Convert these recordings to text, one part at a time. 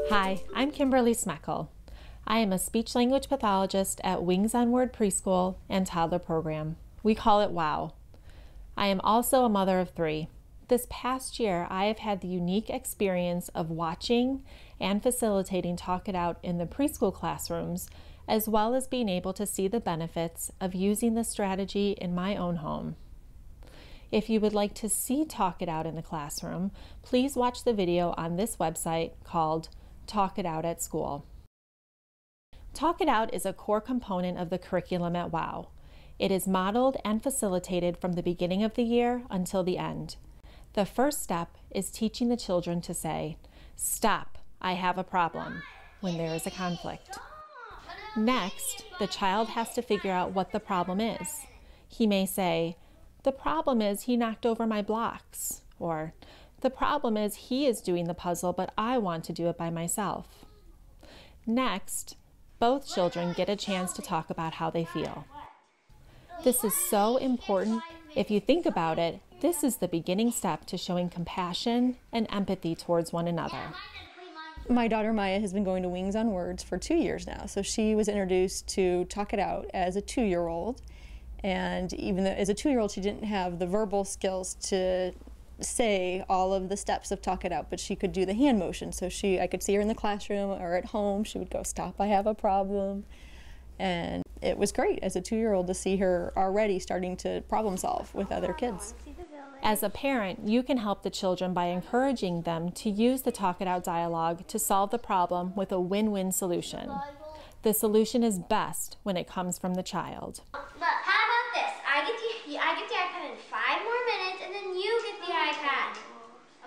Hi, I'm Kimberly Smeckel. I am a speech-language pathologist at Wings on Word Preschool and Toddler Program. We call it WOW. I am also a mother of 3. This past year, I have had the unique experience of watching and facilitating Talk It Out in the preschool classrooms, as well as being able to see the benefits of using the strategy in my own home. If you would like to see Talk It Out in the classroom, please watch the video on this website called Talk It Out at School. Talk It Out is a core component of the curriculum at WOW. It is modeled and facilitated from the beginning of the year until the end. The first step is teaching the children to say, "Stop, I have a problem," when there is a conflict. Next, the child has to figure out what the problem is. He may say, "The problem is he knocked over my blocks," or "The problem is he is doing the puzzle, but I want to do it by myself." Next, both children get a chance to talk about how they feel. This is so important. If you think about it, this is the beginning step to showing compassion and empathy towards one another. My daughter Maya has been going to Wings on Words for 2 years now, so she was introduced to Talk It Out as a 2-year-old, and even though as a 2-year-old she didn't have the verbal skills to say all of the steps of Talk It Out, but she could do the hand motion. So I could see her in the classroom or at home, she would go, "Stop, I have a problem." And it was great as a 2-year-old to see her already starting to problem solve with other kids. As a parent, you can help the children by encouraging them to use the Talk It Out dialogue to solve the problem with a win-win solution. The solution is best when it comes from the child. Look, how about this? I get the iPad in 5 more minutes, and then you get the iPad.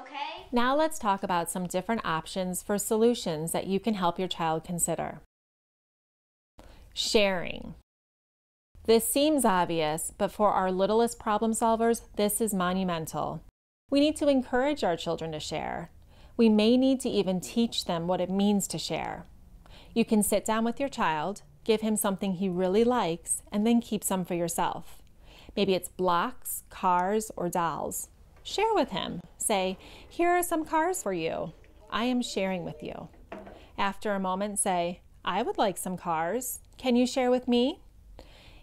Okay? Now let's talk about some different options for solutions that you can help your child consider. Sharing. This seems obvious, but for our littlest problem solvers, this is monumental. We need to encourage our children to share. We may need to even teach them what it means to share. You can sit down with your child, give him something he really likes, and then keep some for yourself. Maybe it's blocks, cars, or dolls. Share with him. Say, "Here are some cars for you. I am sharing with you." After a moment, say, "I would like some cars. Can you share with me?"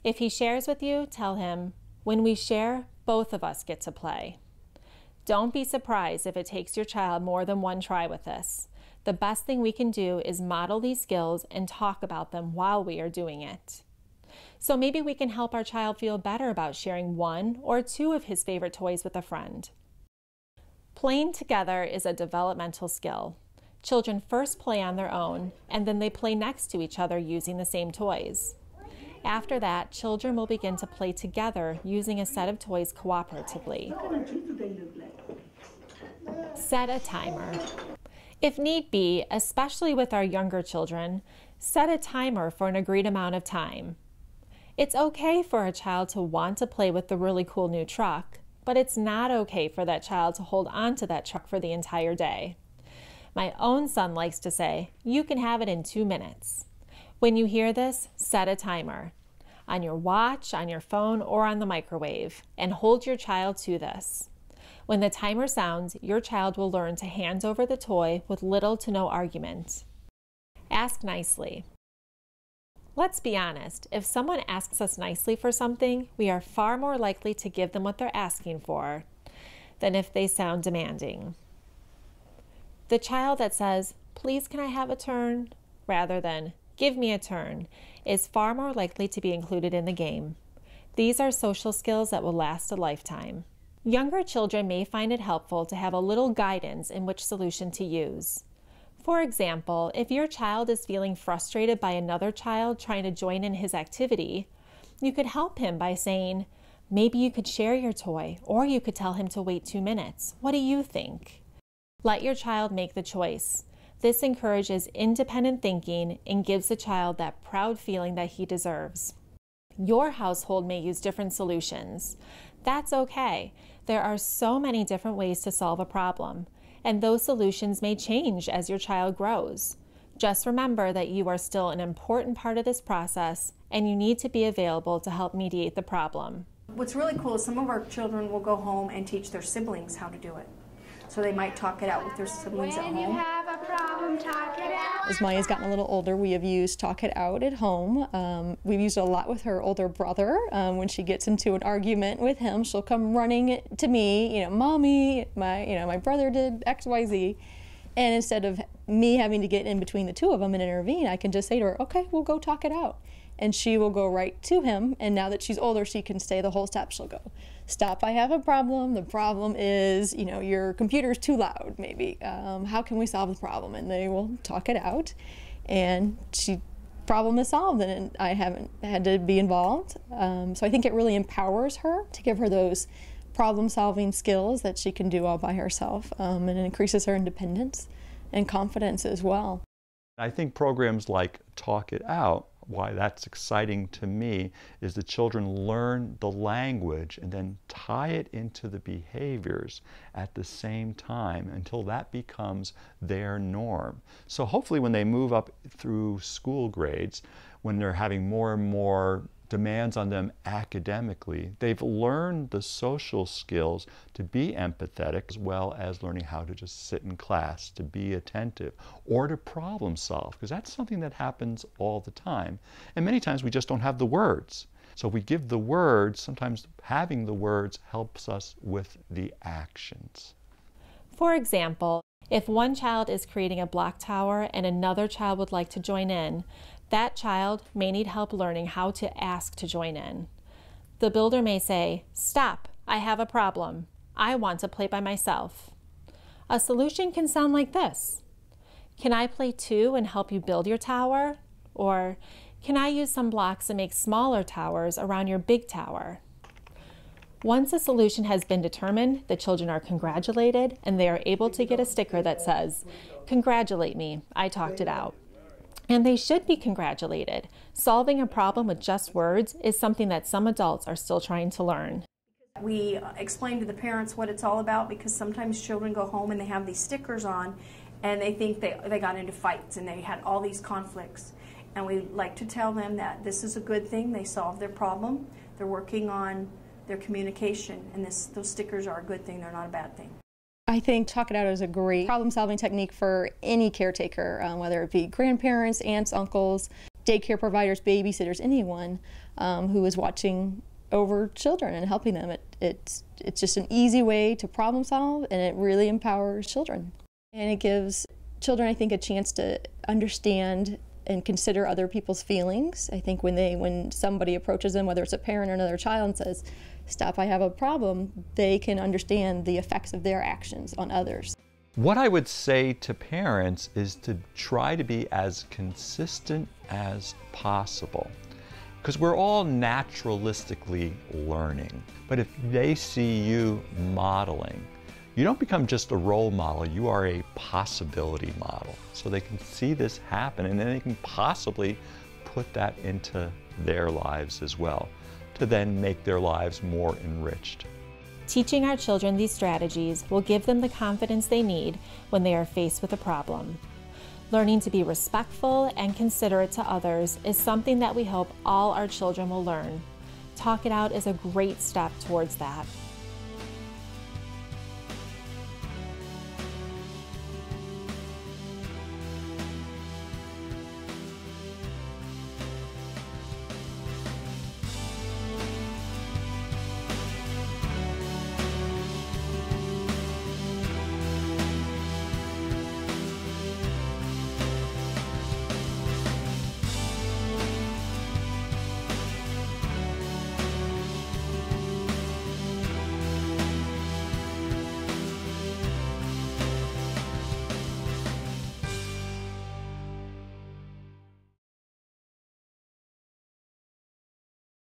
If he shares with you, tell him, "When we share, both of us get to play." Don't be surprised if it takes your child more than one try with this. The best thing we can do is model these skills and talk about them while we are doing it. So maybe we can help our child feel better about sharing 1 or 2 of his favorite toys with a friend. Playing together is a developmental skill. Children first play on their own, and then they play next to each other using the same toys. After that, children will begin to play together using a set of toys cooperatively. Set a timer. If need be, especially with our younger children, set a timer for an agreed amount of time. It's okay for a child to want to play with the really cool new truck, but it's not okay for that child to hold on to that truck for the entire day. My own son likes to say, "You can have it in 2 minutes." When you hear this, set a timer on your watch, on your phone, or on the microwave, and hold your child to this. When the timer sounds, your child will learn to hand over the toy with little to no argument. Ask nicely. Let's be honest, if someone asks us nicely for something, we are far more likely to give them what they're asking for than if they sound demanding. The child that says, "Please can I have a turn?" rather than "Give me a turn," is far more likely to be included in the game. These are social skills that will last a lifetime. Younger children may find it helpful to have a little guidance in which solution to use. For example, if your child is feeling frustrated by another child trying to join in his activity, you could help him by saying, "Maybe you could share your toy, or you could tell him to wait 2 minutes. What do you think?" Let your child make the choice. This encourages independent thinking and gives the child that proud feeling that he deserves. Your household may use different solutions. That's okay. There are so many different ways to solve a problem, and those solutions may change as your child grows. Just remember that you are still an important part of this process, and you need to be available to help mediate the problem. What's really cool is some of our children will go home and teach their siblings how to do it. So they might talk it out with their siblings at home. When you have a problem, talk it out. As Maya's gotten a little older, we have used Talk It Out at home. We've used it a lot with her older brother. When she gets into an argument with him, she'll come running to me, Mommy, my brother did X, Y, Z. And instead of me having to get in between the two of them and intervene, I can just say to her, okay, we'll go talk it out. And she will go right to him, and now that she's older, she can stay the whole step. She'll go, stop, I have a problem. The problem is, your computer's too loud, maybe. How can we solve the problem? And they will talk it out, and problem is solved, and I haven't had to be involved. So I think it really empowers her to give her those problem-solving skills that she can do all by herself, and it increases her independence and confidence as well. I think programs like Talk It Out, why that's exciting to me is the children learn the language and then tie it into the behaviors at the same time until that becomes their norm. So hopefully when they move up through school grades, when they're having more and more demands on them academically, they've learned the social skills to be empathetic as well as learning how to just sit in class, to be attentive, or to problem solve, because that's something that happens all the time. And many times we just don't have the words. So we give the words, sometimes having the words helps us with the actions. For example, if one child is creating a block tower and another child would like to join in, that child may need help learning how to ask to join in. The builder may say, stop, I have a problem. I want to play by myself. A solution can sound like this. Can I play too and help you build your tower? Or can I use some blocks and make smaller towers around your big tower? Once a solution has been determined, the children are congratulated and they are able to get a sticker that says, "Congratulate me, I talked it out." And they should be congratulated. Solving a problem with just words is something that some adults are still trying to learn. We explain to the parents what it's all about, because sometimes children go home and they have these stickers on and they think they got into fights and they had all these conflicts. And we like to tell them that this is a good thing. They solved their problem. They're working on their communication, and those stickers are a good thing. They're not a bad thing. I think Talk It Out is a great problem-solving technique for any caretaker, whether it be grandparents, aunts, uncles, daycare providers, babysitters, anyone who is watching over children and helping them. It's just an easy way to problem solve, and it really empowers children. And it gives children, I think, a chance to understand and consider other people's feelings. I think when somebody approaches them, whether it's a parent or another child, and says, "Stop, I have a problem," they can understand the effects of their actions on others. What I would say to parents is to try to be as consistent as possible, because we're all naturalistically learning. But if they see you modeling, you don't become just a role model, you are a possibility model. So they can see this happen, and then they can possibly put that into their lives as well, to then make their lives more enriched. Teaching our children these strategies will give them the confidence they need when they are faced with a problem. Learning to be respectful and considerate to others is something that we hope all our children will learn. Talk It Out is a great step towards that.